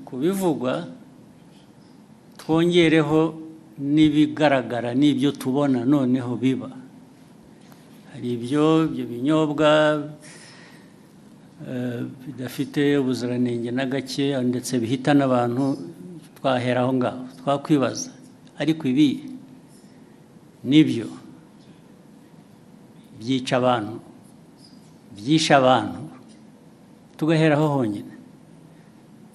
kubivugwa twongereho n'ibigaragara n'ibyo tubona noneho biba. Hari ibyo binyobwa bidafite ubuziranenge na gake ndetse bihita n'abantu, twahera aho ngaho twakwibaza, ariko ibi nibyo byica abantu, byisha abantu, tugaheraho honyine.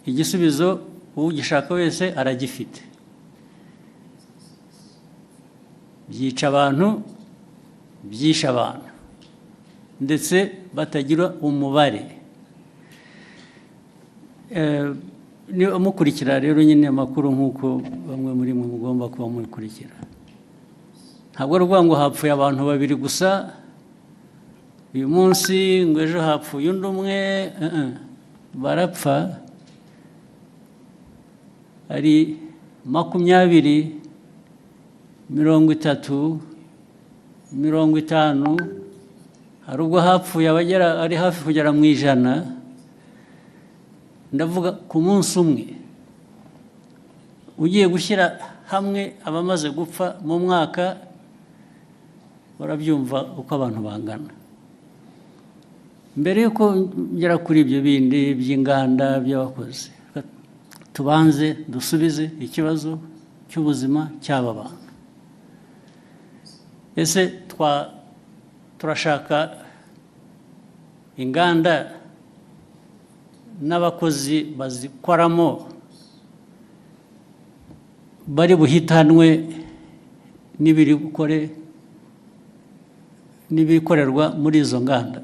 Igisubizo ugishaka wese aragifite. Byica abantu, byisha abantu, ndetse batagira umubare. Mukurikira rero nyine amakuru nk'uko bamwe muri mwe mugomba kuba mukurikira. Ntabwo ari ukuvuga ngo hapfuye abantu babiri gusa uyu munsi, ngo ejo hapfuye undi umwe. Barapfa ari 20, 30, 50. Hari ubwo hapfuye abagera ari hafi kugera mu 100. Ndavuga ku munsi umwe. Ugiye gushyira hamwe abamaze gupfa mu mwaka, barabyumva uko abantu bangana. Mbere yuko ngera kuri ibyo bindi by'inganda by'abakozi, tubanze dusubize ikibazo cy'ubuzima cy'aba bantu. Ese turashaka inganda n'abakozi bazikoramo bari buhitanwe n'ibikorerwa muri izo nganda,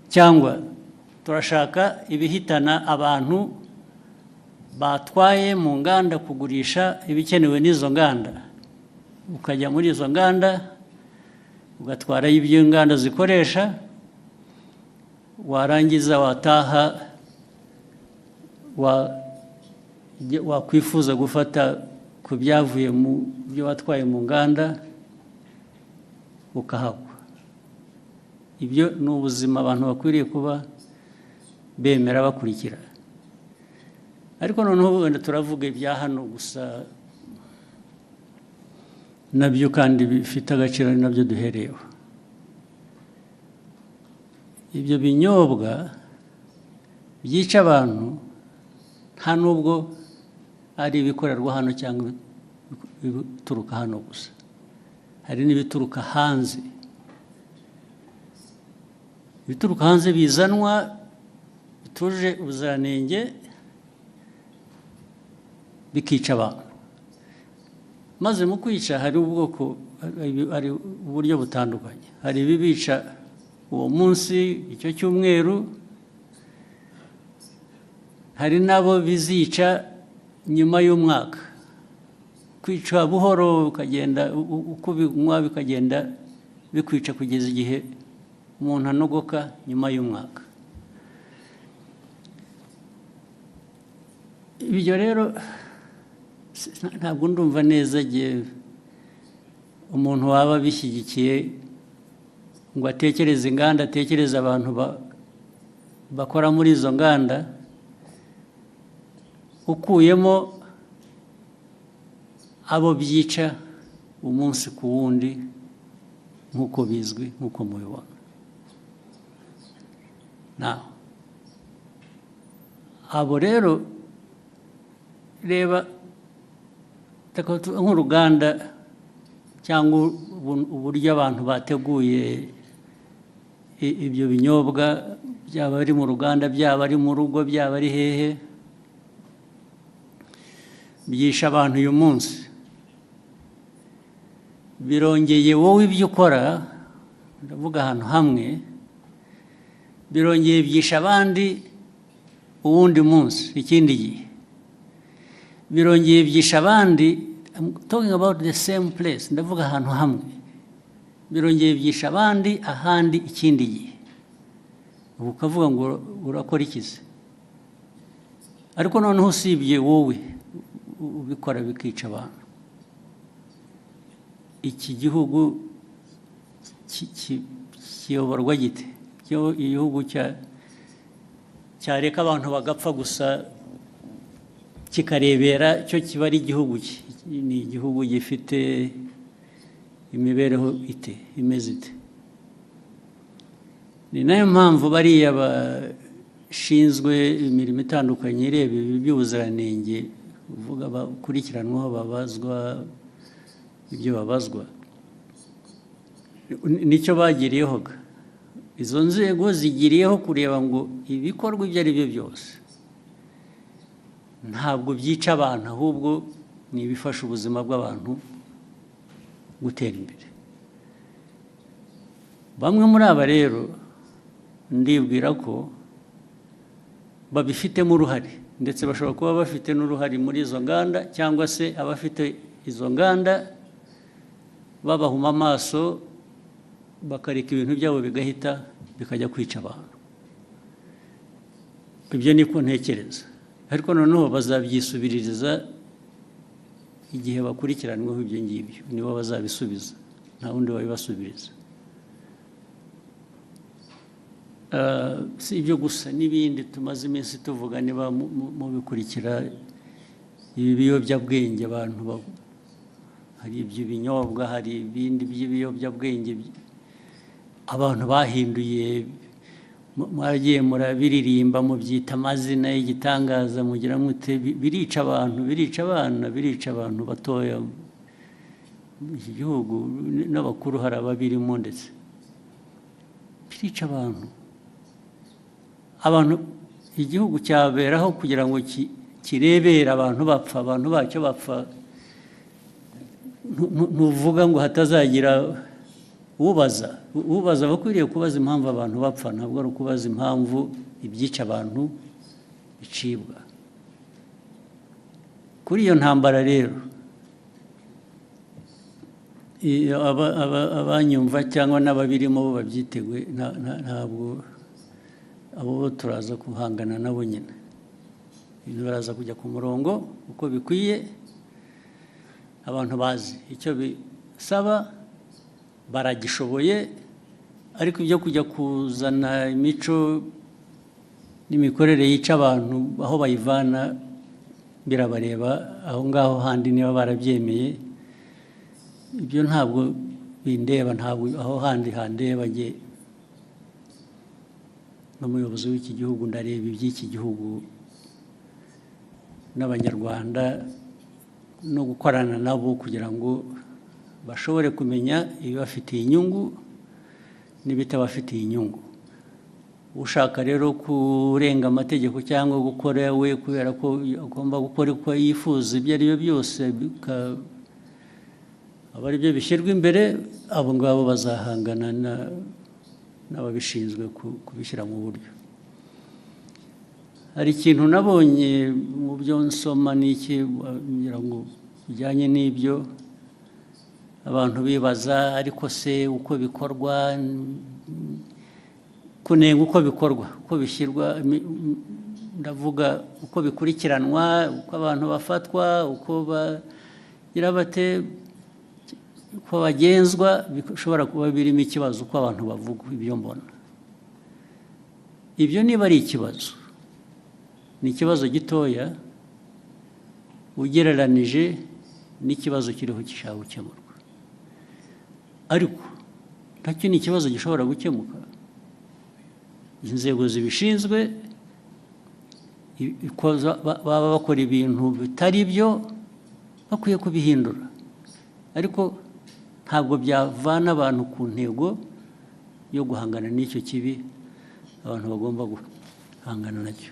cyangwa turashaka ibihitana abantu batwaye mu nganda kugurisha ibikenewe n'izo nganda, ukajya muri izo nganda ugatwara ibyo inganda zikoresha, warangiza wataha wakwifuza gufata ku byavuye mu byo watwaye mu nganda ukahagwa. Ibyo ni ubuzima abantu bakwiriye kuba bemera bakurikira. Ariko noneho wenda turavuga ibya hano gusa, nabyo kandi bifite agaciro, ari nabyo duhereyeho. Ibyo binyobwa byica abantu nta nubwo ari ibikorerwa hano cyangwa ibituruka hano gusa, hari n'ibituruka hanze. Ibituruka hanze bizanwa bituje ubuziranenge, bikica abantu. Maze mu kwica hari uburyo butandukanye. Hari ibibica uwo munsi, icyo cyumweru. Hari nabo bizica nyuma y'umwaka. Kwica buhoro ukagenda uko binywa bikagenda bikwica kugeza igihe umuntu anogoka nyuma y'umwaka. Ibyo rero ntabwo ndumva neza igihe umuntu waba bishyigikiye ngo atekereze inganda, atekereze abantu bakora muri izo nganda, ukuyemo abo byica umunsi ku wundi nk'uko bizwi, nk'uko mubibona. Abo rero reba nk'uruganda cyangwa uburyo abantu bateguye ibyo binyobwa, byaba ari mu ruganda, byaba ari mu rugo, byaba ari hehe, byisha abantu uyu munsi. Birongeye wowe ibyo ukora, ndavuga ahantu hamwe, birongeye byisha abandi uwundi munsi, ikindi gihe. Birongeye byisha abandi, I'm talking about the same place, ndavuga ahantu hamwe. Birongeye byisha abandi ahandi ikindi gihe. Ubu ukavuga ngo urakora ikize. Ariko noneho usibye wowe ubikora bikica abantu, iki gihugu kiyoborwa gite? Igihugu cyareka abantu bagapfa gusa kikarebera cyo kiba ari igihugu ni igihugu gifite imibereho imeze ite. Ni nayo mpamvu bariya bashinzwe imirimo itandukanye ireba ibi by'ubuziranenge uvuga bakurikiranwaho babazwa ibyo babazwa nicyo bagiriyeho. Izo nzego zigiriyeho kureba ngo ibikorwa ibyo ari byo byose ntabwo byica abantu, ahubwo ni ibifasha ubuzima bw'abantu gutera imbere. Bamwe muri aba rero ndibwira ko babifitemo uruhare, ndetse bashobora kuba bafite n'uruhare muri izo nganda, cyangwa se abafite izo nganda babahuma amaso bakareka ibintu byabo bigahita bikajya kwica abantu. Ibyo niko ntekereza, ariko noneho bazabyisubiririza igihe bakurikiranweho ibyo ngibyo, nibo bazabisubiza, nta wundi wabibasubiriza. Si ibyo gusa, n'ibindi tumaze iminsi tuvuga, niba mubikurikira ibi biyobyabwenge, abantu hari iby'ibinyobwa, hari ibindi by'ibiyobyabwenge abantu bahinduye, mwagiye murabiririmba mubyita amazina y'igitangaza, mugira mute birica abantu, birica abana, birica abantu batoya mu gihugu, n'abakuru hari ababirimo, ndetse birica abantu igihugu cyaberaho kugira ngo kirebere abantu bapfa, abantu bacyo bapfa. Ntuvuga ngo hatazagira ubaza bakwiriye kubaza impamvu abantu bapfa, ntabwo ari ukubaza impamvu ibyica abantu bicibwa. Kuri iyo ntambara rero, abanyumva cyangwa n'ababirimo bo babyiteguye, ntabwo abo turaza guhangana nabo nyine. Ibintu baraza kujya ku murongo uko bikwiye, abantu bazi icyo bisaba, baragishoboye, ariko ibyo kujya kuzana imico n'imikorere yica abantu aho bayivana birabareba aho ngaho handi, niba barabyemeye ibyo ntabwo bindeba, ntabwo aho handi handeba. Njye n'umuyobozi w'iki gihugu ndareba iby'iki gihugu n'abanyarwanda, no gukorana nabo kugira ngo bashobore kumenya ibibafitiye inyungu n'ibitabafitiye inyungu. Ushaka rero kurenga amategeko cyangwa gukora we kubera ko agomba gukora uko yifuza, ibyo ari byo byose aba ari byo bishyirwa imbere, abo ngabo bazahangana n'ababishinzwe kubishyira mu buryo. Hari ikintu nabonye mu byo nsoma n'iki kugira ngo bijyanye n'ibyo abantu bibaza, ariko se uko bikorwa, kunenga uko bikorwa, uko bishyirwa, ndavuga uko bikurikiranwa, uko abantu bafatwa, uko bagira bate, uko bagenzwa, bishobora kuba birimo ikibazo uko abantu bavuga. Ibyo mbona ibyo niba ari ikibazo, ni ikibazo gitoya ugereranije n'ikibazo kiriho gishaka gukemurwa, ariko nacyo ni ikibazo gishobora gukemuka. Inzego zibishinzwe baba bakora ibintu bitari byo, bakwiye kubihindura, ariko ntabwo byavana abantu ku ntego yo guhangana n'icyo kibi abantu bagomba guhangana nacyo.